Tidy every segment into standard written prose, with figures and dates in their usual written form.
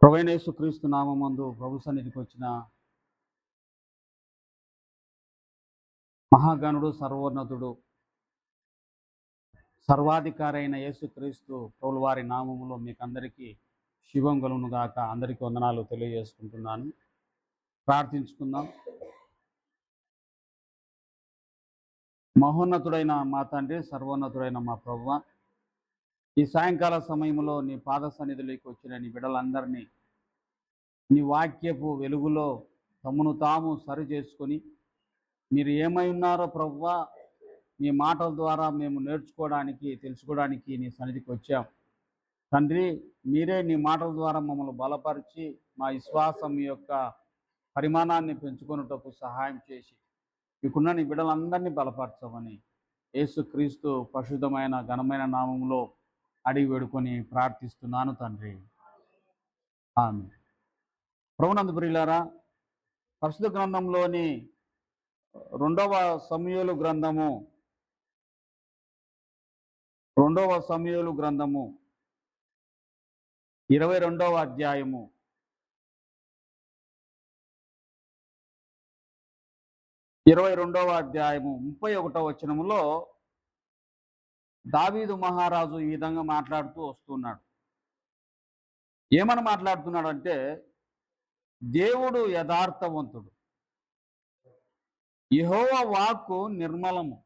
ప్రభువైన యేసుక్రీస్తు నామమందు ప్రభు సన్నిధికి వచ్చిన మహాగణుడు, సర్వోన్నతుడు, సర్వాధికారి అయిన యేసుక్రీస్తు ప్రభుల వారి నామములో మీకు అందరికీ శుభం కలుగును గాక. అందరికీ వందనాలు తెలియజేసుకుంటున్నాను. ప్రార్థించుకుందాం. మహోన్నతుడైన మా తండ్రి, సర్వోన్నతుడైన మా ప్రభువ, ఈ సాయంకాల సమయంలో నీ పాద సన్నిధిలోకి వచ్చిన నీ బిడ్డలందరినీ నీ వాక్యపు వెలుగులో తమను తాము సరి చేసుకొని మీరు ఏమై ఉన్నారో ప్రభువా, మీ మాటల ద్వారా మేము నేర్చుకోవడానికి, తెలుసుకోవడానికి నీ సన్నిధికి వచ్చాం. తండ్రి, మీరే నీ మాటల ద్వారా మమ్మల్ని బలపరిచి మా విశ్వాసం యొక్క పరిమాణాన్ని పెంచుకొనుటకు సహాయం చేసి మీకున్న నీ బిడ్డలందరినీ బలపరచమని యేసుక్రీస్తు పరిశుద్ధమైన ఘనమైన నామములో అడిగి వేడుకొని ప్రార్థిస్తున్నాను తండ్రి. ఆమేన్. ప్రభునందు ప్రియులారా, పరిశుద్ధ గ్రంథంలోని రెండవ సమూయేలు గ్రంథము 22వ అధ్యాయము 31వ వచనములో దావీదు మహారాజు ఈ విధంగా మాట్లాడుతూ వస్తున్నాడు. ఏమని మాట్లాడుతున్నాడంటే, దేవుడు యథార్థవంతుడు, యెహోవా వాక్కు నిర్మలము,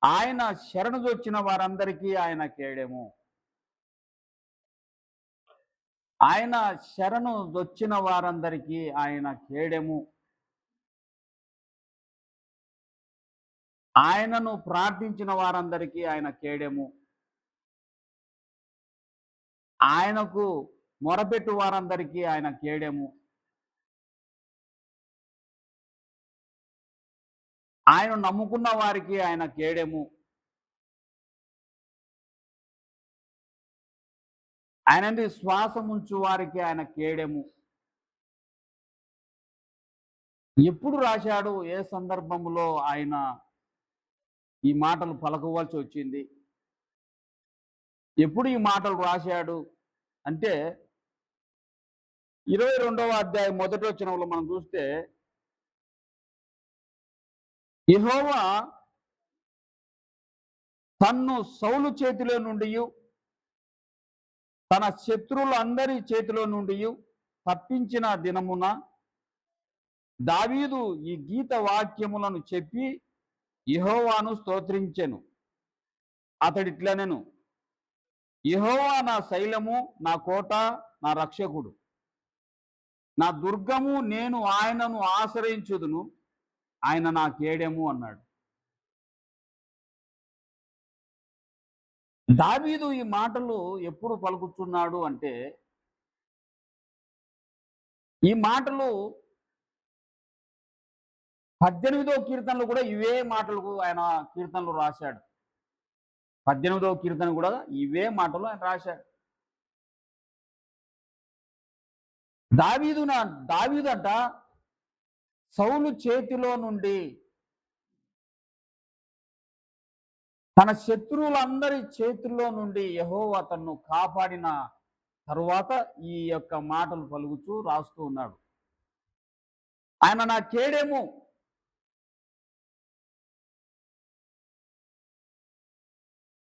ఆయన శరణుజొచ్చిన వారందరికీ ఆయన కేడెము. ఆయన శరణుజొచ్చిన వారందరికీ ఆయన కేడెము. ఆయనను ప్రార్థించిన వారందరికీ ఆయన కేడెము. ఆయనకు మొరపెట్టు వారందరికీ ఆయన కేడెము. ఆయన నమ్ముకున్న వారికి ఆయన కేడెము. ఆయనందు శ్వాసం ఉంచు వారికి ఆయన కేడెము. ఎప్పుడు రాశాడు, ఏ సందర్భంలో ఆయన ఈ మాటలు పలకవలసి వచ్చింది, ఎప్పుడు ఈ మాటలు రాశాడు అంటే 22వ అధ్యాయం మొదటి వచనంలో మనం చూస్తే, యెహోవా తన్ను సౌలు చేతిలో నుండి, తన శత్రువులందరి చేతిలో నుండి తప్పించిన దినమున దావీదు ఈ గీత వాక్యములను చెప్పి యెహోవాను స్తోత్రించెను. అతడిట్లనెను, యెహోవా నా శైలము, నా కోట, నా రక్షకుడు, నా దుర్గము, నేను ఆయనను ఆశ్రయించుదును, ఆయన నా కేడెము అన్నాడు. దావీదు ఈ మాటలు ఎప్పుడు పలుకుతున్నాడు అంటే, ఈ మాటలు 18వ కీర్తనలు కూడా ఇవే మాటలకు ఆయన కీర్తనలు రాశాడు. 18వ కీర్తన కూడా ఇవే మాటలు ఆయన రాశాడు. దావీదంట సౌలు చేతిలో నుండి, తన శత్రువులందరి చేతుల్లో నుండి యెహోవా తన్ను కాపాడిన తరువాత ఈ యొక్క మాటలు పలుకుతూ రాస్తూ ఉన్నాడు. ఆయన నా కేడెము.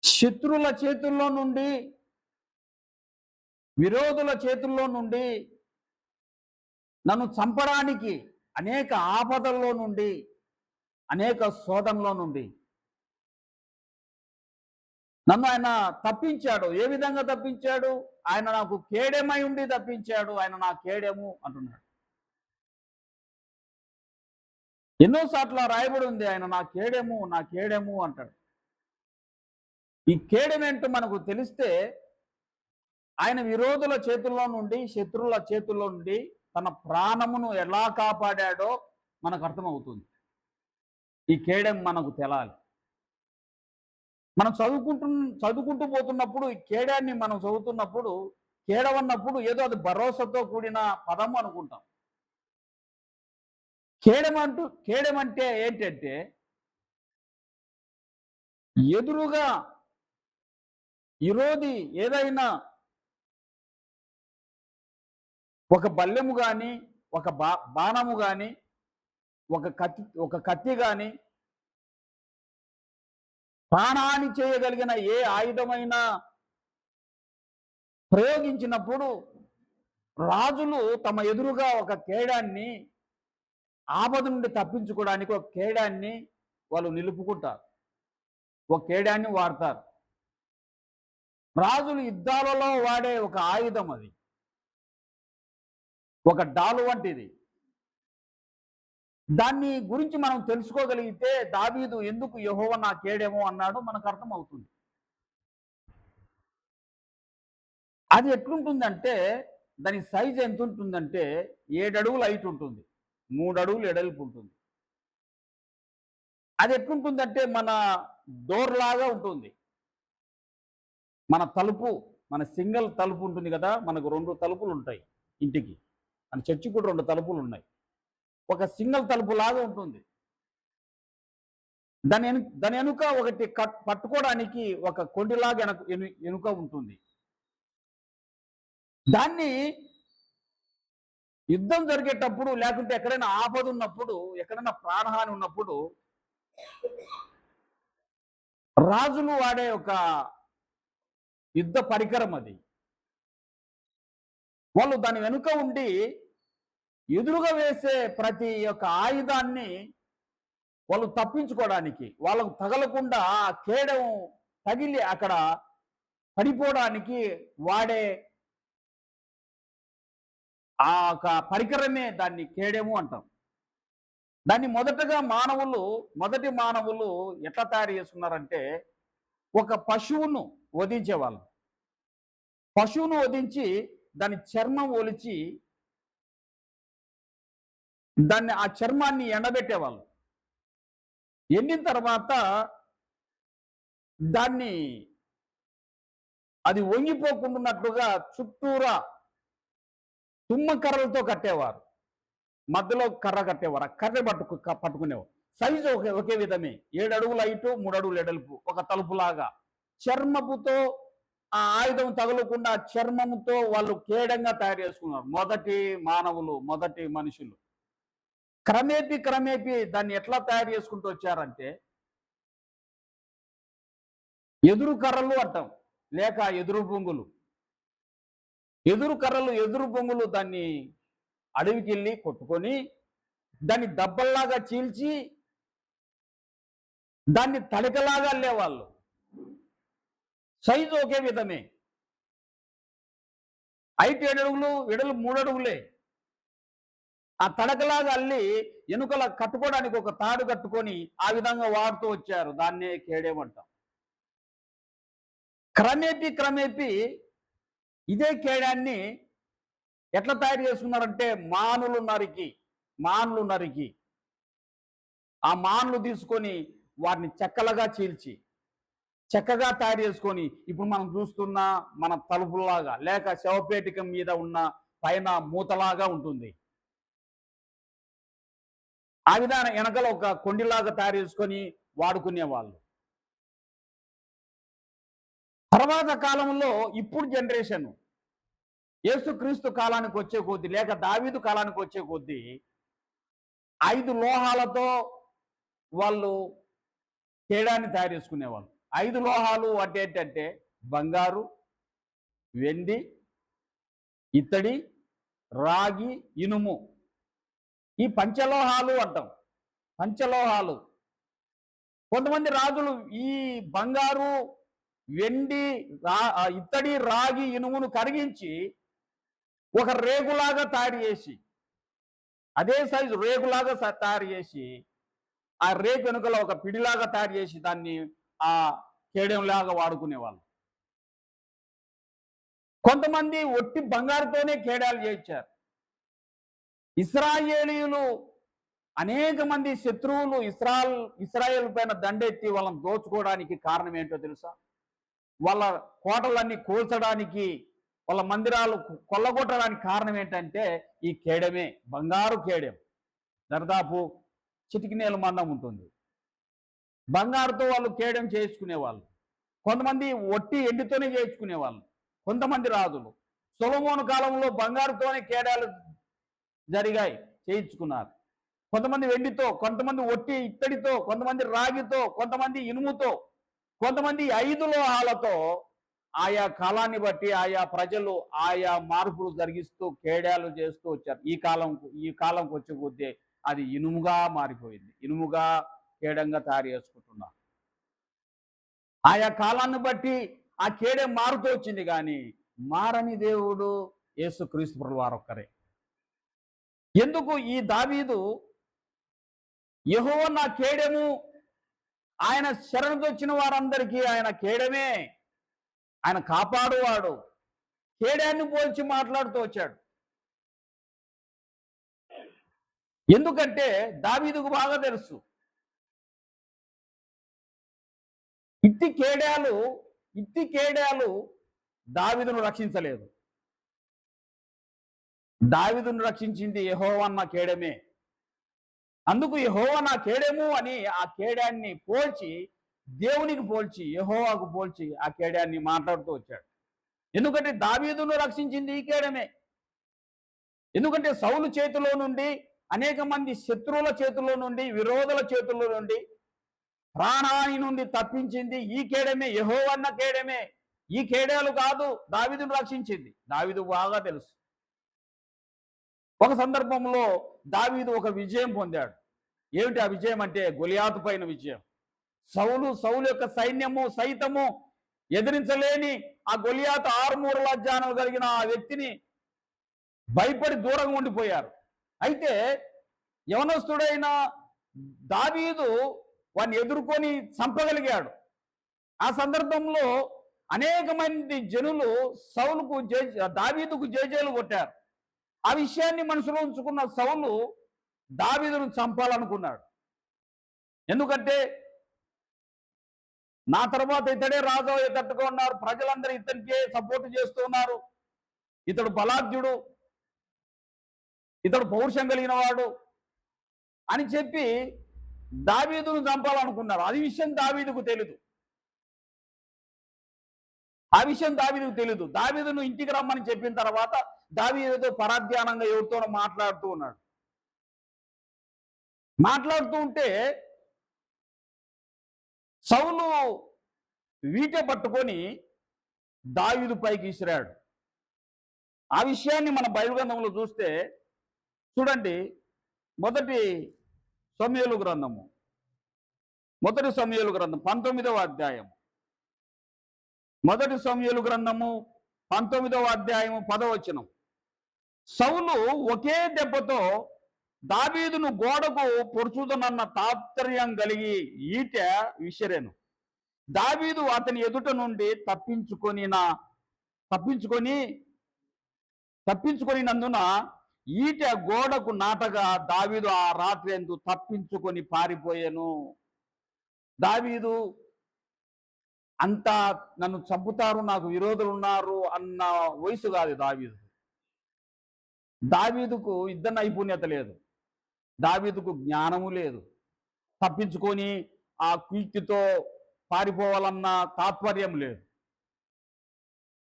శత్రువుల చేతుల్లో నుండి, విరోధుల చేతుల్లో నుండి, నన్ను చంపడానికి అనేక ఆపదల్లో నుండి, అనేక శోధనలో నుండి నన్ను ఆయన తప్పించాడు. ఏ విధంగా తప్పించాడు? ఆయన నాకు కేడెమై ఉండి తప్పించాడు. ఆయన నా కేడెము అంటున్నాడు. ఎన్నోసార్లు రాయబడి ఉంది, ఆయన నా కేడెము, నా కేడెము అంటాడు. ఈ కేడెమేంటో మనకు తెలిస్తే, ఆయన విరోధుల చేతుల్లో నుండి, శత్రువుల చేతుల్లో నుండి తన ప్రాణమును ఎలా కాపాడాడో మనకు అర్థమవుతుంది. ఈ కేడెం మనకు తెలాలి. మనం చదువుకుంటూ పోతున్నప్పుడు, ఈ కేడాన్ని మనం చదువుతున్నప్పుడు, కేడవన్నప్పుడు ఏదో అది భరోసాతో కూడిన పదము అనుకుంటాం. కేడమంటే ఏంటంటే, ఎదురుగా విరోధి ఏదైనా ఒక బల్లెము కానీ, ఒక బాణము కానీ, ఒక కత్తి కానీ, ప్రాణహాని చేయగలిగిన ఏ ఆయుధమైనా ప్రయోగించినప్పుడు రాజులు తమ ఎదురుగా ఒక కేడాన్ని, ఆపద నుండి తప్పించుకోవడానికి ఒక కేడాన్ని వాళ్ళు నిలుపుకుంటారు, ఒక కేడాన్ని వాడతారు. రాజులు యుద్ధాలలో వాడే ఒక ఆయుధం అది, ఒక డాలు వంటిది. దాన్ని గురించి మనం తెలుసుకోగలిగితే దావీదు ఎందుకు యెహోవా నా కేడేమో అన్నాడో మనకు అర్థం అవుతుంది. అది ఎట్లుంటుందంటే దాని సైజ్ ఎంత ఉంటుందంటే 7 అడుగులు హైట్ ఉంటుంది, 3 అడుగులు ఎడల్పు ఉంటుంది. అది ఎట్లుంటుందంటే మన డోర్ లాగా ఉంటుంది. మన తలుపు, మన సింగిల్ తలుపు ఉంటుంది కదా, మనకు 2 తలుపులు ఉంటాయి ఇంటికి. మన చర్చికి కూడా 2 తలుపులు ఉన్నాయి. ఒక సింగిల్ తలుపు లాగా ఉంటుంది. దాని వెనుక ఒకటి పట్టుకోవడానికి ఒక కొండిలాగా వెనుక ఉంటుంది. దాన్ని యుద్ధం జరిగేటప్పుడు, లేకుంటే ఎక్కడైనా ఆపద ఉన్నప్పుడు, ఎక్కడైనా ప్రాణహాని ఉన్నప్పుడు రాజులు వాడే ఒక యుద్ధ పరికరం అది. వాళ్ళు దాని వెనుక ఉండి ఎదురుగా వేసే ప్రతి ఒక్క ఆయుధాన్ని వాళ్ళు తప్పించుకోవడానికి, వాళ్ళకు తగలకుండా కేడం తగిలి అక్కడ పడిపోవడానికి వాడే ఆ ఒక పరికరమే దాన్ని కేడెము అంటాం. దాన్ని మొదటి మానవులు ఎట్లా తయారు చేసుకున్నారంటే, ఒక పశువును వధించేవాళ్ళు. పశువును వధించి దాని చర్మం ఒలిచి ఆ చర్మాన్ని ఎండబెట్టేవాళ్ళు. ఎండిన తర్వాత దాన్ని అది వంగిపోకుండాన్నట్లుగా చుట్టూరా తుమ్మకర్రలతో కట్టేవారు. మధ్యలో కర్ర కట్టేవారు. ఆ కర్ర పట్టుకునేవారు. సైజు ఒకే విధమే, 7 అడుగుల హైటు, 3 అడుగుల ఎడల్పు, ఒక తలుపులాగా. చర్మపుతో ఆ ఆయుధం తగలకుండా చర్మముతో వాళ్ళు కేడంగా తయారు చేసుకున్నారు మొదటి మనుషులు. క్రమేపీ దాన్ని ఎట్లా తయారు చేసుకుంటూ వచ్చారంటే, ఎదురు కర్రలు అంటాం, లేక ఎదురు బొంగులు. ఎదురు బొంగులు దాన్ని అడవికి వెళ్ళి కొట్టుకొని దాన్ని దబ్బల్లాగా చీల్చి దాన్ని తడకలాగా అల్లేవాళ్ళు. సైజు ఒకే విధమే, హైట్ 7 అడుగులు, వెడలు 3 అడుగులే. ఆ తడకలాగా అల్లి ఎనుకల కట్టుకోవడానికి ఒక తాడు కట్టుకొని ఆ విధంగా వాడుతూ వచ్చారు. దాన్నే కేడేమంటాం. క్రమేపీ ఇదే కేడాన్ని ఎట్లా తయారు చేసుకున్నారంటే, మానులు నరికి ఆ మానులు తీసుకొని వాటిని చెక్కలుగా చీల్చి చెక్కగా తయారు చేసుకొని ఇప్పుడు మనం చూస్తున్న మన తలుపులాగా, లేక శవపేటిక మీద ఉన్న పైన మూతలాగా ఉంటుంది. ఆ విధానం వెనకల ఒక కొండిలాగా తయారు చేసుకొని వాడుకునేవాళ్ళు. తర్వాత కాలంలో ఇప్పుడు జనరేషన్ యేసుక్రీస్తు కాలానికి వచ్చే కొద్దీ, లేక దావీదు కాలానికి వచ్చే కొద్దీ 5 లోహాలతో వాళ్ళు కేడాన్ని తయారు చేసుకునేవాళ్ళు. 5 లోహాలు అంటే ఏంటంటే బంగారు, వెండి, ఇత్తడి, రాగి, ఇనుము. ఈ పంచలోహాలు అంటాం. పంచలోహాలు. కొంతమంది రాజులు ఈ బంగారు, వెండి, ఇత్తడి, రాగి, ఇనుమును కరిగించి ఒక రేగులాగా తయారు చేసి, అదే సైజు రేగులాగా తయారు చేసి, ఆ రేగు వెనుకలో ఒక పిడిలాగా తయారు చేసి దాన్ని ఆ కేడంలాగా వాడుకునేవాళ్ళు. కొంతమంది ఒట్టి బంగారుతోనే కేడాలు చేయించారు. ఇశ్రాయేలీయులు అనేక మంది శత్రువులు ఇశ్రాయేల్ పైన దండెత్తి వాళ్ళని దోచుకోవడానికి కారణం ఏంటో తెలుసా? వాళ్ళ కోటలన్నీ కూల్చడానికి, వాళ్ళ మందిరాలు కొల్లగొట్టడానికి కారణం ఏంటంటే ఈ కేడమే, బంగారు కేడెం. దాదాపు చిటికినేల మందం ఉంటుంది. బంగారుతో వాళ్ళు కేడెం చేయించుకునేవాళ్ళు. కొంతమంది ఒట్టి ఎండితోనే చేయించుకునేవాళ్ళు, కొంతమంది రాజులు. సొలొమోను కాలంలో బంగారుతోనే కేడాలు జరిగాయి, చేయించుకున్నారు. కొంతమంది వెండితో, కొంతమంది ఒట్టి ఇత్తడితో, కొంతమంది రాగితో, కొంతమంది ఇనుముతో, కొంతమంది 5 లోహాలతో ఆయా కాలాన్ని బట్టి ఆయా ప్రజలు ఆయా మార్పులు జరిగిస్తూ కేడాలు చేస్తూ వచ్చారు. ఈ కాలంకి వచ్చే కొద్దీ అది ఇనుముగా మారిపోయింది. ఇనుముగా కేడంగా తయారు చేసుకుంటున్నారు. ఆయా కాలాన్ని బట్టి ఆ కేడే మారుతూ వచ్చింది, కానీ మారని దేవుడు యేసుక్రీస్తు ప్రభువు వారొక్కరే. ఎందుకు ఈ దావీదు యెహోవా నా కేడెము, ఆయన శరణుకొచ్చిన వారందరికీ ఆయన కేడమే, ఆయన కాపాడువాడు, కేడాన్ని పోల్చి మాట్లాడుతూ వచ్చాడు. ఎందుకంటే దావీదుకు బాగా తెలుసు, ఇట్టి కేడాలు దావీదును రక్షించలేదు. దావీదును రక్షించింది యెహోవా నా కేడమే. అందుకు యెహోవా నా కేడెము అని ఆ కేడాన్ని పోల్చి, దేవునికి పోల్చి, యెహోవాకు పోల్చి ఆ కేడాన్ని మాట్లాడుతూ వచ్చాడు. ఎందుకంటే దావీదును రక్షించింది ఈ కేడమే. ఎందుకంటే సౌలు చేతిలో నుండి, అనేక మంది శత్రువుల చేతుల్లో నుండి, విరోధుల చేతుల్లో నుండి, ప్రాణాని నుండి తప్పించింది ఈ కేడమే, యెహోవా నా కేడమే. ఈ కేడాలు కాదు దావీదును రక్షించింది. దావీదు బాగా తెలుసు. ఒక సందర్భంలో దావీదు ఒక విజయం పొందాడు. ఏమిటి ఆ విజయం అంటే గొలియాతు పైన విజయం. సౌలు యొక్క సైన్యము సైతము ఎదిరించలేని ఆ గొలియాతు 6 మూరల జ్ఞానం కలిగిన ఆ వ్యక్తిని భయపడి దూరంగా ఉండిపోయారు. అయితే యవనస్తుడైన దావీదు వాడిని ఎదుర్కొని చంపగలిగాడు. ఆ సందర్భంలో అనేక మంది జనులు దావీదుకు జేజేలు కొట్టారు. ఆ విషయాన్ని మనసులో ఉంచుకున్న సౌలు దావీదును చంపాలనుకున్నాడు. ఎందుకంటే నా తర్వాత ఇతడే రాజు అయ్యేటట్టుగా ఉన్నారు, ప్రజలందరూ ఇతనికే సపోర్ట్ చేస్తూ ఉన్నారు, ఇతడు బలాఢ్యుడు, ఇతడు పౌరుషం కలిగిన వాడు అని చెప్పి దావీదును చంపాలనుకున్నారు. ఆ విషయం దావీదుకు తెలీదు. దావీదును ఇంటికి రమ్మని చెప్పిన తర్వాత దావీదుతో పరాధ్యానంగా ఎవరితోనో మాట్లాడుతూ ఉన్నాడు. మాట్లాడుతూ ఉంటే సౌలు వీటె పట్టుకొని దావీదు పైకి ఇసిరాడు. ఆ విషయాన్ని మన బైబిల్ గ్రంథంలో చూస్తే చూడండి, మొదటి సమూయేలు గ్రంథము 19వ అధ్యాయము. మొదటి సమూయేలు గ్రంథము 19వ అధ్యాయము 10వ వచనం. సౌలు ఒకే దెబ్బతో దావీదును గోడకు పొడుచుదనన్న తాత్పర్యం కలిగి ఈట విసిరెను. దావీదు అతని ఎదుట నుండి తప్పించుకొనినందున ఈట గోడకు నాటగా దావీదు ఆ రాత్రి ఎందు తప్పించుకొని పారిపోయాను. దావీదు అంతా నన్ను చంపుతారు, నాకు విరోధులు ఉన్నారు అన్న వయసు కాదు దావీదుకు యుద్ధ నైపుణ్యత లేదు, దావీదుకు జ్ఞానము లేదు, తప్పించుకొని ఆ కీర్తితో పారిపోవాలన్న తాత్పర్యం లేదు.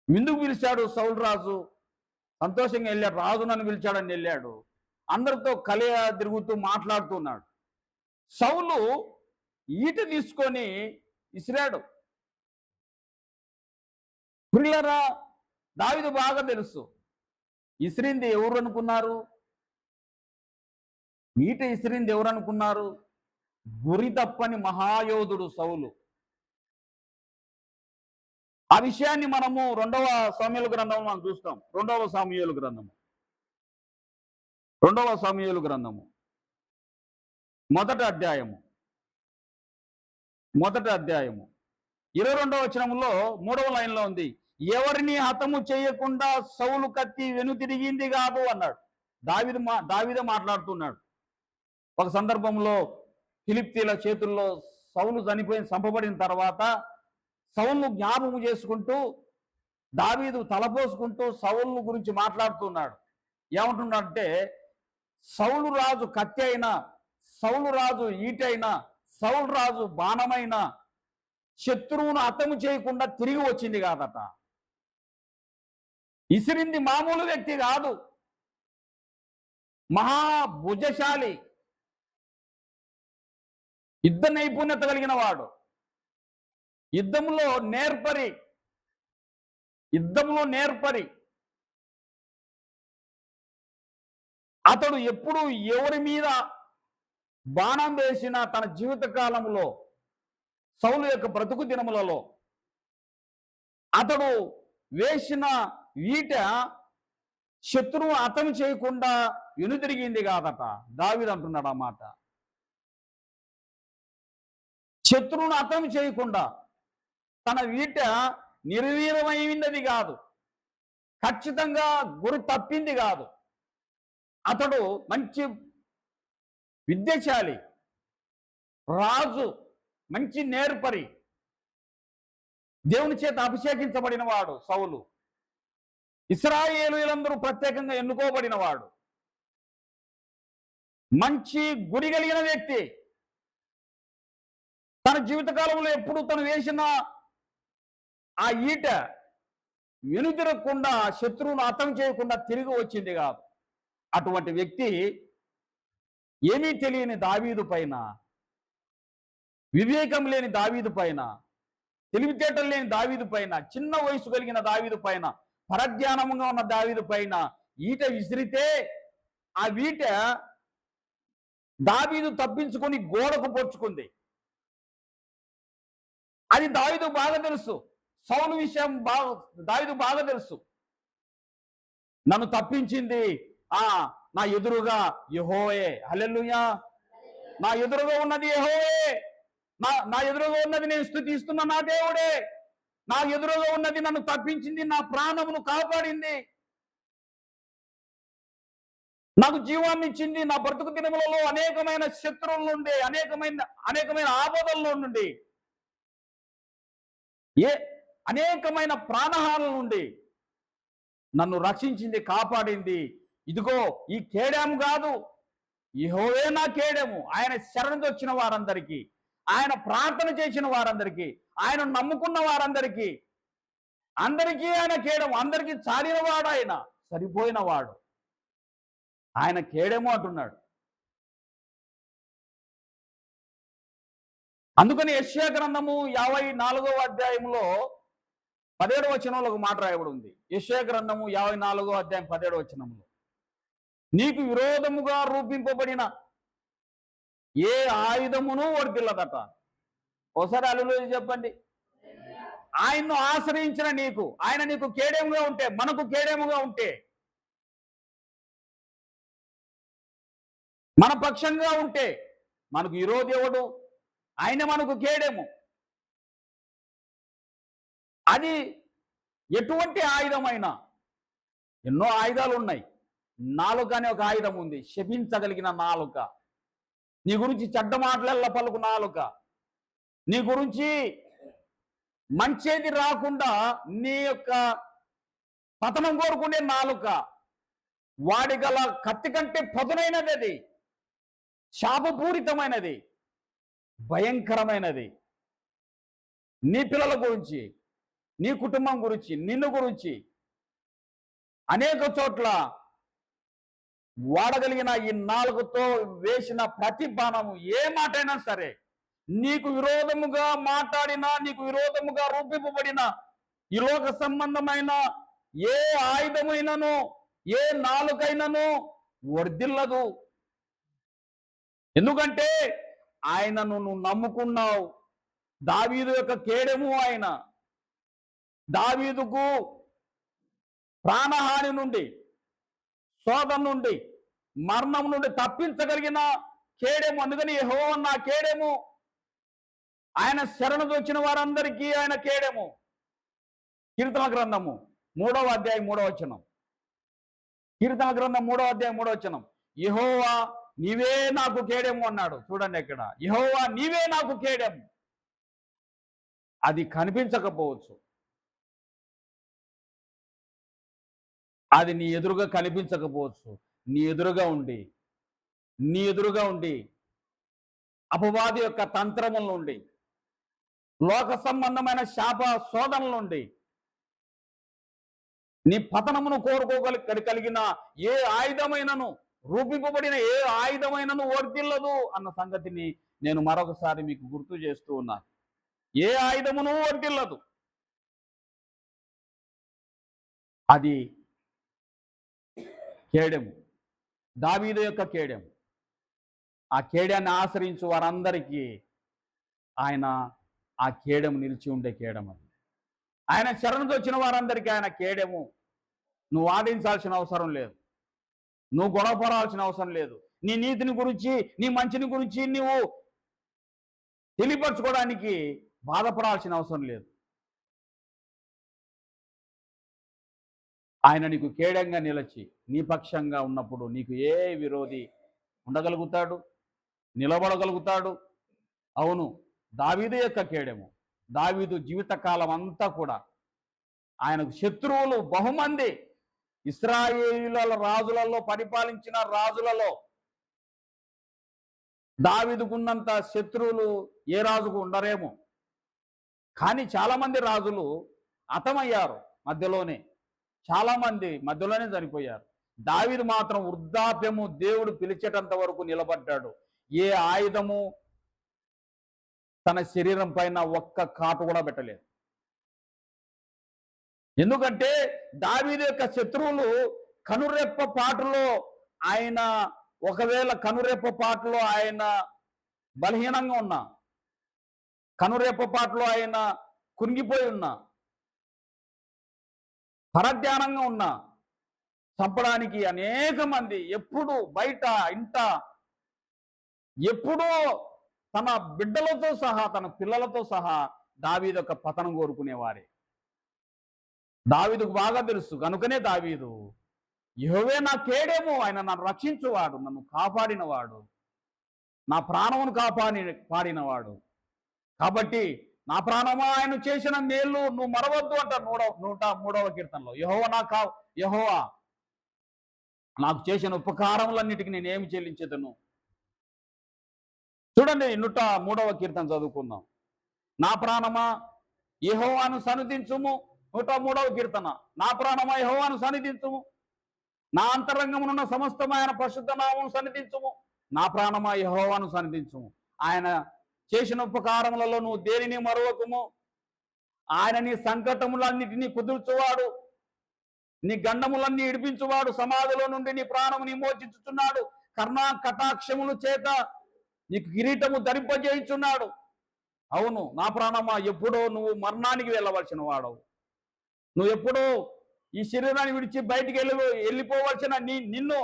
ఎందుకు పిలిచాడు సౌలు రాజు? సంతోషంగా వెళ్ళాడు, రాజు నన్ను పిలిచాడని వెళ్ళాడు. అందరితో కలియ తిరుగుతూ మాట్లాడుతున్నాడు. సౌలు ఈట తీసుకొని ఇసిరాడు. ప్రియులారా, దావీదు బాగా తెలుసు ఇసిరింది ఎవరు అనుకున్నారు, ఈట ఇసిరింది ఎవరు అనుకున్నారు? గురి తప్పని మహాయోధుడు సౌలు. ఆ విషయాన్ని మనము 2వ సమూయేలు గ్రంథంలో మనం చూస్తాం. 2వ సమూయేలు గ్రంథము మొదటి అధ్యాయము 22వ వచనంలో 3వ లైన్లో ఉంది, ఎవరిని హతము చేయకుండా సౌలు కత్తి వెనుతిరిగింది కాదు అన్నాడు. దావీదు మాట్లాడుతున్నాడు. ఒక సందర్భంలో ఫిలిష్తీయుల చేతుల్లో సౌలు చంపబడిన తర్వాత సౌలును జ్ఞాపకం చేసుకుంటూ దావీదు తలపోసుకుంటూ సౌలు గురించి మాట్లాడుతున్నాడు. ఏమంటున్నాడంటే, సౌలు రాజు కత్తి అయినా, సౌలు రాజు ఈటైనా, సౌలు రాజు బాణమైన శత్రువును హతము చేయకుండా తిరిగి వచ్చింది కాదట. ఇసిరింది మామూలు వ్యక్తి కాదు, మహాభుజశాలి, యుద్ధ నైపుణ్యత కలిగిన వాడు, యుద్ధంలో నేర్పరి. అతడు ఎప్పుడు ఎవరి మీద బాణం వేసిన తన జీవిత కాలంలో, సౌలు యొక్క బ్రతుకు దినములలో అతడు వేసిన ఈట శత్రువు హతం చేయకుండా వెనుతిరిగింది కాదట. దావీదు అంటున్నాడు ఆ మాట. శత్రువును హతం చేయకుండా తన ఈట నిర్వీర్యమైనది కాదు, ఖచ్చితంగా గురి తప్పింది కాదు. అతడు మంచి విద్యాశాలి, రాజు, మంచి నేర్పరి, దేవుని చేత అభిషేకించబడిన వాడు సౌలు. ఇశ్రాయేలీయులందరూ ప్రత్యేకంగా ఎన్నుకోబడిన వాడు, మంచి గురి కలిగిన వ్యక్తి. తన జీవితకాలంలో ఎప్పుడు తను వేసిన ఆ ఈట వెనుతిరగకుండా, శత్రువును హతం చేయకుండా తిరిగి వచ్చింది కాదు. అటువంటి వ్యక్తి ఏమీ తెలియని దావీదు పైన, వివేకం లేని దావీదు పైన, తెలివితేటలు లేని దావీదు పైన, చిన్న వయసు కలిగిన దావీదు పైన, పరధ్యానముగా ఉన్న దావీదు పైన ఈట విసిరితే ఆ ఈట దావీదు తప్పించుకొని గోడకు పొడుచుకుంది. అది దావీదు బాగా తెలుసు. సౌలు విషయం దావీదు బాగా తెలుసు. నన్ను తప్పించింది నా ఎదురుగా యెహోవే. హల్లెలూయా. నా ఎదురుగా ఉన్నది యెహోవే. నా ఎదురుగా ఉన్నది నేను స్తుతిస్తున్న నా దేవుడే. నా ఎదురుగా ఉన్నది నన్ను తప్పించింది, నా ప్రాణమును కాపాడింది, నాకు జీవాన్ని ఇచ్చింది. నా బ్రతుకు దినములలో అనేకమైన శత్రువుల నుండి, అనేకమైన ఆపదల నుండి, అనేకమైన ప్రాణహాల నుండి నన్ను రక్షించింది, కాపాడింది. ఇదిగో ఈ కేడెము కాదు, యెహోవే నా కేడెము. ఆయన శరణు వచ్చిన వారందరికీ, ఆయన ప్రార్థన చేసిన వారందరికీ, ఆయన నమ్ముకున్న వారందరికీ, అందరికీ ఆయన కేడెము. అందరికీ చాలినవాడు, ఆయన సరిపోయినవాడు, ఆయన కేడెము అంటున్నాడు. అందుకని యెషయా గ్రంథము 54వ అధ్యాయంలో 17వ వచనంలో ఒక మాట రాయబడి ఉంది. యెషయా గ్రంథము 54వ అధ్యాయం 17వ వచనంలో, నీకు విరోధముగా రూపింపబడిన ఏ ఆయుధమును వర్తిల్లదట. ఒకసారి హల్లెలూయా చెప్పండి. ఆయన్ను ఆశ్రయించిన నీకు, ఆయన నీకు కేడెముగా ఉంటే, మనకు కేడెముగా ఉంటే, మన పక్షంగా ఉంటే, మనకు విరోధి ఎవడు? ఆయన మనకు కేడెము. అది ఎటువంటి ఆయుధమైనా, ఎన్నో ఆయుధాలు ఉన్నాయి. నాలుక అనే ఒక ఆయుధం ఉంది, శపించగలిగిన నాలుక. నీ గురించి చెడ్డ మాటలల్ల పలుకు నాలుక, నీ గురించి మంచేది రాకుండా నీ యొక్క పతనం కోరుకునే నాలుక. వాడి గల కత్తి కంటే పదునైనది, అది శాపపూరితమైనది, భయంకరమైనది. నీ పిల్లల గురించి, నీ కుటుంబం గురించి, నిన్ను గురించి అనేక చోట్ల వాడగలిగిన ఈ నాలుగుతో వేసిన ప్రతి బాణము, ఏ మాటైనా సరే, నీకు విరోధముగా మాట్లాడినా, నీకు విరోధముగా రూపింపబడిన ఈ లోక సంబంధమైన ఏ ఆయుధమైనను, ఏ నాలుకైనను వర్ధిల్లదు. ఎందుకంటే ఆయనను నువ్వు నమ్ముకున్నావు. దావీదు యొక్క కేడెము ఆయన. దావీదుకు ప్రాణహాని నుండి, శోధన నుండి, మరణం నుండి తప్పించగలిగిన కేడెము. అందుకని యెహోవా నా కేడెము, ఆయన శరణు వచ్చిన వారందరికీ ఆయన కేడెము. కీర్తన గ్రంథము 3వ అధ్యాయం 3వ వచనం. కీర్తన గ్రంథం 3వ అధ్యాయం 3వ వచనం, యెహోవా నీవే నాకు కేడెము అన్నాడు. చూడండి ఇక్కడ, యెహోవా నీవే నాకు కేడెము. అది కనిపించకపోవచ్చు, అది నీ ఎదురుగా కనిపించకపోవచ్చు. నీ ఎదురుగా ఉండి అపవాది యొక్క తంత్రముల నుండి, లోక సంబంధమైన శాప శోధనల నుండి నీ పతనమును కలిగిన ఏ ఆయుధమైనను, రూపింపబడిన ఏ ఆయుధమైనను వర్ధిల్లదు అన్న సంగతిని నేను మరొకసారి మీకు గుర్తు చేస్తూ ఉన్నాను. ఏ ఆయుధమును వర్ధిల్లదు. అది కేడెము, దావీదు యొక్క కేడెము. ఆ కేడాన్ని ఆశ్రయించు వారందరికీ ఆయన ఆ కేడెము నిలిచి ఉండే కేడెము. అది ఆయన శరణుతో వచ్చిన వారందరికీ ఆయన కేడెము. నువ్వు వాదించాల్సిన అవసరం లేదు, నువ్వు గొడవ పడాల్సిన అవసరం లేదు. నీ నీతిని గురించి, నీ మంచిని గురించి నువ్వు తెలియపరచుకోవడానికి బాధపడాల్సిన అవసరం లేదు. ఆయన నీకు కేడంగా నిలిచి నీ పక్షంగా ఉన్నప్పుడు నీకు ఏ విరోధి ఉండగలుగుతాడు, నిలబడగలుగుతాడు? అవును, దావీదు యొక్క కేడెము. దావీదు జీవితకాలం అంతా కూడా ఆయనకు శత్రువులు బహుమంది. ఇశ్రాయేలీయుల రాజులలో, పరిపాలించిన రాజులలో దావీదుకున్నంత శత్రువులు ఏ రాజుకు ఉండరేమో. కానీ చాలామంది రాజులు హతమయ్యారు మధ్యలోనే, చాలామంది మధ్యలోనే చనిపోయారు. దావీదు మాత్రం వృద్ధాప్యము దేవుడు పిలిచేటంత వరకు నిలబడ్డాడు. ఏ ఆయుధము తన శరీరం పైన ఒక్క కాటు కూడా పెట్టలేదు. ఎందుకంటే దావీదు యొక్క శత్రువులు కనురెప్ప పాటులో ఆయన, ఒకవేళ కనురెప్ప పాటులో ఆయన బలహీనంగా ఉన్నా, కనురెప్ప పాటులో ఆయన కుంగిపోయి ఉన్నా, పరధ్యానంగా ఉన్నా, చంపడానికి అనేక మంది ఎప్పుడు బయట ఇంట ఎప్పుడూ తన బిడ్డలతో సహా, తన పిల్లలతో సహా దావీదు యొక్క పతనం కోరుకునేవారే. దావీదుకు బాగా తెలుసు కనుకనే దావీదు, యెహోవా నా కేడెము, ఆయన నన్ను రక్షించువాడు, నన్ను కాపాడినవాడు, నా ప్రాణమును కాపాడినవాడు. కాబట్టి నా ప్రాణమా ఆయన చేసిన మేలు నువ్వు మరవద్దు అంట 103వ కీర్తనలో. యెహోవా నాకు చేసిన ఉపకారములన్నిటికీ నేనేమి చెల్లించేదను. చూడండి, 103వ కీర్తన చదువుకుందాం. నా ప్రాణమా యెహోవాను సన్నిధించుము. 103వ కీర్తన. నా ప్రాణమా యెహోవాను సన్నిధించుము, నా అంతరంగమునున్న సమస్తమైన పరిశుద్ధ నామమును సన్నిధించుము. నా ప్రాణమా యెహోవాను సన్నిధించుము. ఆయన చేసిన ఉపకారములలో నువ్వు దేనిని మరవకుము. ఆయన నీ సంకటములన్నిటినీ కుదుర్చువాడు, నీ గండములన్నీ ఇడిపించువాడు. సమాధిలో నుండి నీ ప్రాణము విమోచించుచున్నాడు. కర్ణా కటాక్షముల చేత నీకు కిరీటము ధరింపజేయుచున్నాడు. అవును, నా ప్రాణమా, ఎప్పుడో నువ్వు మరణానికి వెళ్ళవలసిన వాడవు. నువ్వు ఎప్పుడో ఈ శరీరాన్ని విడిచి బయటికి వెళ్ళిపోవలసిన నిన్ను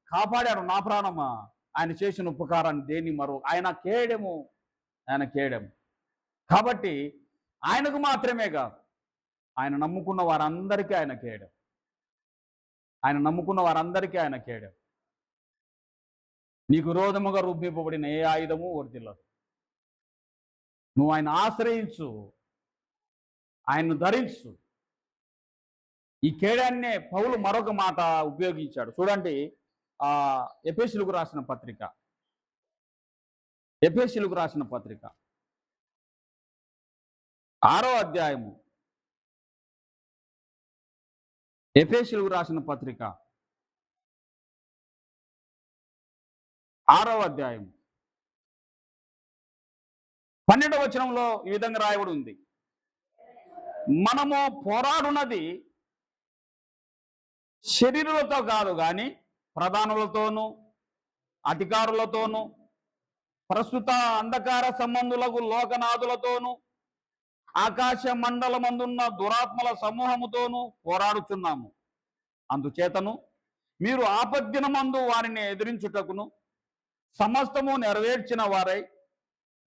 కాపాడాడు. నా ప్రాణమా, ఆయన చేసిన ఉపకారాన్ని దేన్ని ఆయన కేడెము, ఆయన కేడెము. కాబట్టి ఆయనకు మాత్రమే కాదు, ఆయన నమ్ముకున్న వారందరికీ ఆయన కేడెం. ఆయన నమ్ముకున్న వారందరికీ ఆయన కేడెం. నీకు విరోధముగా రూపింపబడిన ఏ ఆయుధము వర్ధిల్లదు. నువ్వు ఆయన ఆశ్రయించు, ఆయన్ను ధరించు. ఈ కేడాన్నే పౌలు మరొక మాట ఉపయోగించాడు. చూడండి, ఎఫెసీయులకు రాసిన పత్రిక, ఎఫెసీయులకు రాసిన పత్రిక 6వ అధ్యాయము, ఎఫెసీయులకు రాసిన పత్రిక 6వ అధ్యాయం 12వ వచనంలో ఈ విధంగా రాయబడి ఉంది. మనము పోరాడున్నది శరీరులతో కాదు గాని ప్రధానులతోనూ, అధికారులతోనూ, ప్రస్తుత అంధకార సంబంధులకు లోకనాథులతోనూ, ఆకాశ మండలమందున్న దురాత్మల సమూహముతోనూ పోరాడుచున్నాము. అందుచేతను మీరు ఆపద్దినమందు వారిని ఎదిరించుటకును, సమస్తము నెరవేర్చిన వారై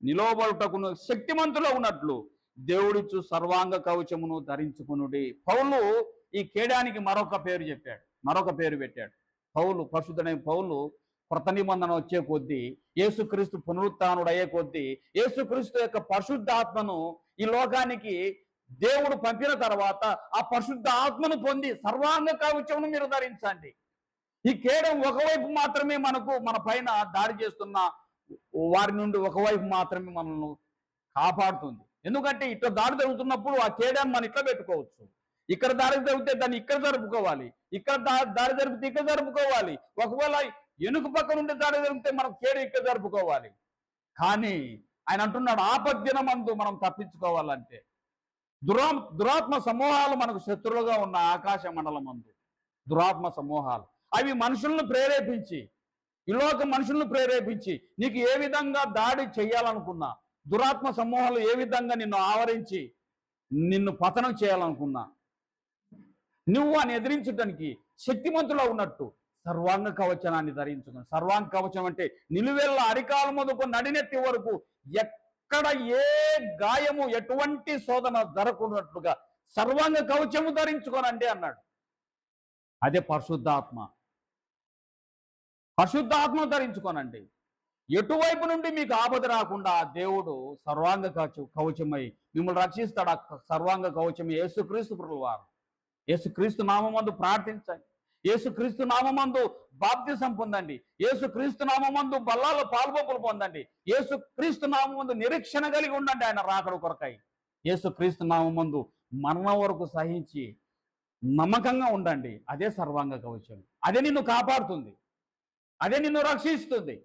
నిలవబడుటకును శక్తిమంతులు ఉన్నట్లు దేవుడిచ్చు సర్వాంగ కవచమును ధరించుకునుడి. పౌలు ఈ కేడానికి మరొక పేరు పెట్టాడు. పరిశుద్ధుడైన పౌలు కృత నిబంధన వచ్చే కొద్దీ, యేసుక్రీస్తు పునరుత్థానుడు అయ్యే కొద్దీ, యేసుక్రీస్తు యొక్క పరిశుద్ధాత్మను ఈ లోకానికి దేవుడు పంపిన తర్వాత ఆ పరిశుద్ధ ఆత్మను పొంది సర్వాంగ కవచమును మీరు ధరించండి. ఈ కేడం ఒకవైపు మాత్రమే మన పైన దాడి చేస్తున్న వారి నుండి ఒకవైపు మాత్రమే మనల్ని కాపాడుతుంది. ఎందుకంటే ఇట్లా దాడి జరుగుతున్నప్పుడు ఆ కేడాన్ని మనం ఇట్లా పెట్టుకోవచ్చు, ఇక్కడ దారి జరిపితే దాన్ని ఇక్కడ జరుపుకోవాలి, ఇక్కడ దారి జరిపితే ఇక్కడ జరుపుకోవాలి. ఒకవేళ ఎనుక పక్క నుండి దారి జరిపితే మనం కేడు ఇక్కడ జరుపుకోవాలి. కానీ ఆయన అంటున్నాడు, ఆపద్దినమందు మనం తప్పించుకోవాలంటే దురాత్మ సమూహాలు మనకు శత్రువులుగా ఉన్న ఆకాశ మండలం మందు దురాత్మ సమూహాలు అవి మనుషులను ప్రేరేపించి, ఈలోక మనుషులను ప్రేరేపించి నీకు ఏ విధంగా దాడి చేయాలనుకున్నా, దురాత్మ సమూహాలు ఏ విధంగా నిన్ను ఆవరించి నిన్ను పతనం చేయాలనుకున్నా, నువ్వు అని ఎదిరించడానికి శక్తిమంతులో ఉన్నట్టు సర్వాంగ కవచనాన్ని ధరించుకుని. సర్వాంగ కవచం అంటే నిలువెల్ల అరికాల మొదలుకు నడినెత్తి వరకు ఎక్కడ ఏ గాయము ఎటువంటి శోధన జరగకున్నట్లుగా సర్వాంగ కవచము ధరించుకోనండి అన్నాడు. అదే పరిశుద్ధాత్మ. పరిశుద్ధాత్మ ధరించుకోనండి. ఎటువైపు నుండి మీకు ఆపద రాకుండా దేవుడు సర్వాంగ కవచమై మిమ్మల్ని రక్షిస్తాడు. ఆ సర్వాంగ కవచం యేసుక్రీస్తు ప్రభువారు. యేసుక్రీస్తు నామమందు ప్రార్థించండి, యేసుక్రీస్తు నామమందు బాప్తిసం పొందండి, యేసుక్రీస్తు నామమందు బల్లాలో పాల్పొప్పులు పొందండి, యేసుక్రీస్తు నామమందు నిరీక్షణ కలిగి ఉండండి ఆయన రాకడ కొరకై. యేసుక్రీస్తు నామమందు మరణం వరకు సహించి నమ్మకంగా ఉండండి. అదే సర్వాంగ కవచం. అదే నిన్ను కాపాడుతుంది, అదే నిన్ను రక్షిస్తుంది.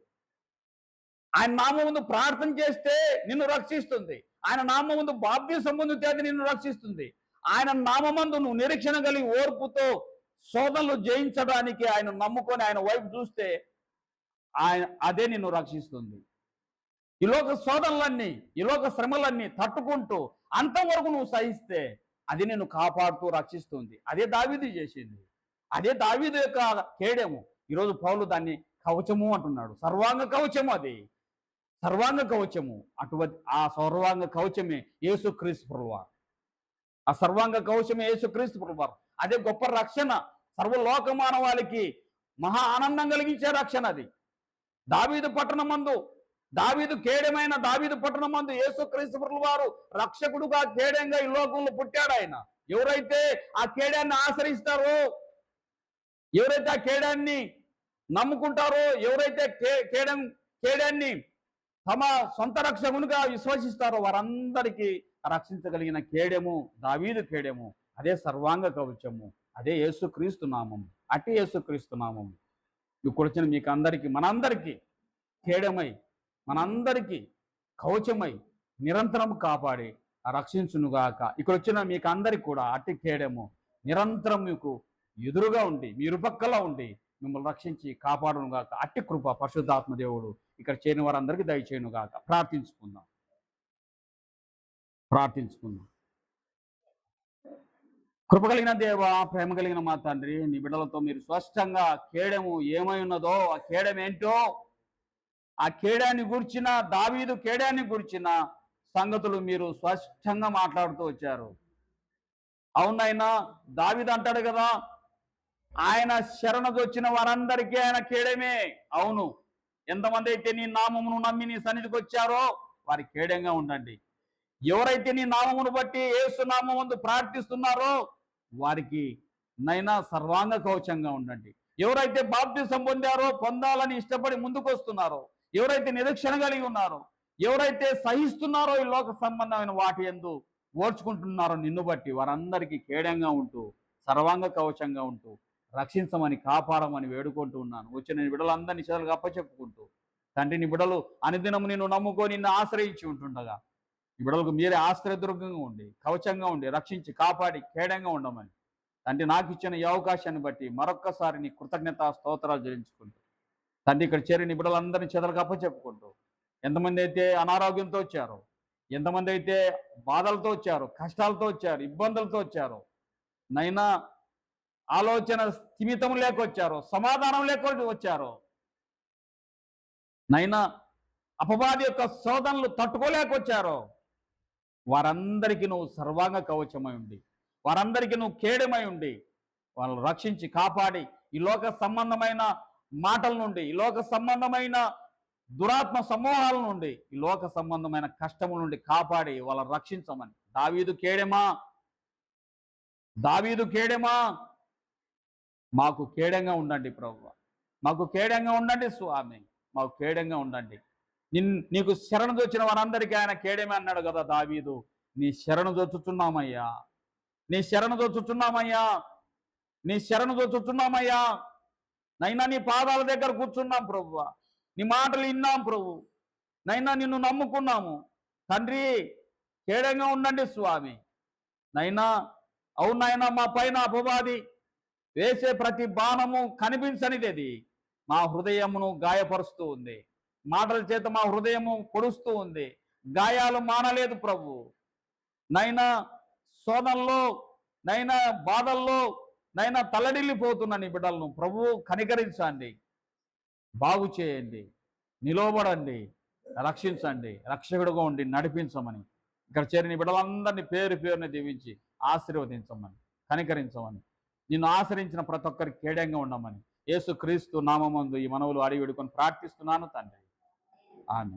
ఆయన నామం ముందు ప్రార్థన చేస్తే నిన్ను రక్షిస్తుంది, ఆయన నామం ముందు బాప్తిసం పొందితే అది నిన్ను రక్షిస్తుంది. ఆయన నామమందు నువ్వు నిరీక్షణ కలిగి ఓర్పుతో శోధనలు జయించడానికి ఆయన నమ్ముకొని ఆయన వైపు చూస్తే అదే నిన్ను రక్షిస్తుంది. ఈలోక శోధనలన్నీ, ఈలోక శ్రమలన్నీ తట్టుకుంటూ అంతవరకు నువ్వు సహిస్తే అది నిన్ను కాపాడుతూ రక్షిస్తుంది. అదే దావీదు చేసింది, అదే దావీదు యొక్క కేడెము. ఈరోజు పౌలు దాన్ని కవచము అంటున్నాడు. సర్వాంగ కవచము, అది సర్వాంగ కవచము. అటువంటి ఆ సర్వాంగ కవచమే యేసుక్రీస్తు ప్రభువారు. ఆ సర్వాంగ కవచమే యేసుక్రీస్తు ప్రభువారు. అదే గొప్ప రక్షణ, సర్వలోక మానవాళికి మహా ఆనందం కలిగించే రక్షణ అది. దావీదు పట్టణమందు, దావీదు కేడమైన దావీదు పట్టణమందు యేసుక్రీస్తు ప్రభువారు రక్షకుడుగా కేడంగా ఈ లోకంలో పుట్టాడు ఆయన. ఎవరైతే ఆ కేడాన్ని ఆశ్రయిస్తారో, ఎవరైతే ఆ కేడాన్ని నమ్ముకుంటారో, ఎవరైతే కేడాన్ని తమ సొంత రక్షకునిగా విశ్వసిస్తారో వారందరికీ రక్షించగలిగిన కేడెము దావీదు కేడెము. అదే సర్వాంగ కవచము, అదే యేసుక్రీస్తు నామము. అట్టి యేసుక్రీస్తు నామము ఇక్కడ వచ్చిన మీకు అందరికీ, మనందరికీ కేడమై, మనందరికీ కవచమై నిరంతరం కాపాడి రక్షించునుగాక. ఇక్కడ వచ్చిన మీకు అందరికీ కూడా అట్టి కేడెము నిరంతరం మీకు ఎదురుగా ఉండి, మీ ఇరుపక్కలా ఉండి మిమ్మల్ని రక్షించి కాపాడునుగాక. అట్టి కృప పరిశుద్ధాత్మ దేవుడు ఇక్కడ చేయని వారందరికీ దయచేయునుగాక. ప్రార్థించుకుందాం. కృప కలిగిన దేవ, ప్రేమ కలిగిన మా తండ్రి, నీ బిడ్డలతో మీరు స్పష్టంగా కేడెము ఏమై ఉన్నదో, ఆ కేడెం ఏంటో, ఆ కేడాన్ని గురించిన, దావీదు కేడాన్ని గురించిన సంగతులు మీరు స్పష్టంగా మాట్లాడుతూ వచ్చారు. అవునైనా దావీదు అంటాడు కదా, ఆయన శరణొచ్చిన వారందరికీ ఆయన కేడమే. అవును, ఎంతమంది అయితే నీ నామమును నమ్మి నీ సన్నిధికి వచ్చారో వారి కేడంగా ఉండండి. ఎవరైతే నీ నామమును బట్టి యేసు నామముందు ప్రార్థిస్తున్నారో వారికి నైనా సర్వాంగ కవచంగా ఉండండి. ఎవరైతే బాప్తిసం పొందారో, పొందాలని ఇష్టపడి ముందుకు వస్తున్నారో, ఎవరైతే నిరీక్షణ కలిగి ఉన్నారో, ఎవరైతే సహిస్తున్నారో ఈ లోక సంబంధమైన వాటి యందు ఓర్చుకుంటున్నారో నిన్ను బట్టి వారందరికీ కేడంగా ఉంటూ సర్వాంగ కవచంగా ఉంటూ రక్షించమని, కాపాడమని వేడుకుంటూ ఉన్నాను. వచ్చిన బిడ్డలందరినీ చేతులకు అప్పచెప్పుకుంటూ, తండ్రి నీ బిడ్డలు అనుదినము నిన్ను నమ్ముకొని నిన్ను ఆశ్రయించి ఉంటుండగా ఈ బిడ్డలకు మీరే ఆశ్రయదుర్గంగా ఉండి, కవచంగా ఉండి, రక్షించి కాపాడి కేడంగా ఉండమని తండ్రి నాకు ఇచ్చిన ఈ అవకాశాన్ని బట్టి మరొక్కసారి నీ కృతజ్ఞత స్తోత్రాలు చెల్లించుకుంటూ తండ్రి ఇక్కడ చేరి నీ బిడ్డలందరినీ చేతులకు అప్పచెప్పుకుంటూ, ఎంతమంది అయితే అనారోగ్యంతో వచ్చారో, ఎంతమంది అయితే బాధలతో వచ్చారో, కష్టాలతో వచ్చారు, ఇబ్బందులతో వచ్చారో, నైనా ఆలోచన స్థిమితం లేకొచ్చారో, సమాధానం లేక వచ్చారో, నైనా అపవాది యొక్క శోధనలు తట్టుకోలేకొచ్చారో వారందరికీ నువ్వు సర్వాంగ కవచమై ఉండి, వారందరికీ నువ్వు కేడమై ఉండి వాళ్ళని రక్షించి కాపాడి ఈ లోక సంబంధమైన మాటల నుండి, ఈ లోక సంబంధమైన దురాత్మ సమూహాల నుండి, ఈ లోక సంబంధమైన కష్టముల నుండి కాపాడి వాళ్ళని రక్షించమని. దావీదు కేడెమా మాకు కేడంగా ఉండండి ప్రభువా, మాకు కేడంగా ఉండండి స్వామి, మాకు కేడంగా ఉండండి. నీకు శరణు దొచ్చిన వారందరికీ ఆయన కేడమే అన్నాడు కదా దావీదు. నీ శరణు దొచ్చుతున్నామయ్యా, నీ శరణుతో చుట్టున్నామయ్యా, నీ శరణుతో చుట్టున్నామయ్యా. నైనా నీ పాదాల దగ్గర కూర్చున్నాం ప్రభువా, నీ మాటలు విన్నాం ప్రభు. నైనా నిన్ను నమ్ముకున్నాము తండ్రి. కేడంగా ఉండండి స్వామి. నైనా అవునైనా మా పైన అపవాది వేసే ప్రతి బాణము కనిపించనిది మా హృదయమును గాయపరుస్తూ ఉంది. మాటల చేత మా హృదయము పొడుస్తూ ఉంది. గాయాలు మానలేదు ప్రభు. నైనా శోధనలో, నైనా బాధల్లో, నైనా తల్లడిల్లిపోతున్న నీ బిడ్డలను ప్రభువు కనికరించండి, బాగు చేయండి, నిలవబడండి, రక్షించండి, రక్షకుడుగా ఉండి నడిపించమని ఇక్కడ చేరిన బిడ్డలందరినీ పేరు పేరుని దీవించి ఆశీర్వదించమని, కనికరించమని, నిన్ను ఆశ్రయించిన ప్రతి ఒక్కరికి కేడంగా ఉండమని యేసుక్రీస్తు నామమందు ఈ మనవులు అడిగి వేడుకొని ప్రార్థిస్తున్నాను తండ్రి. ఆమె.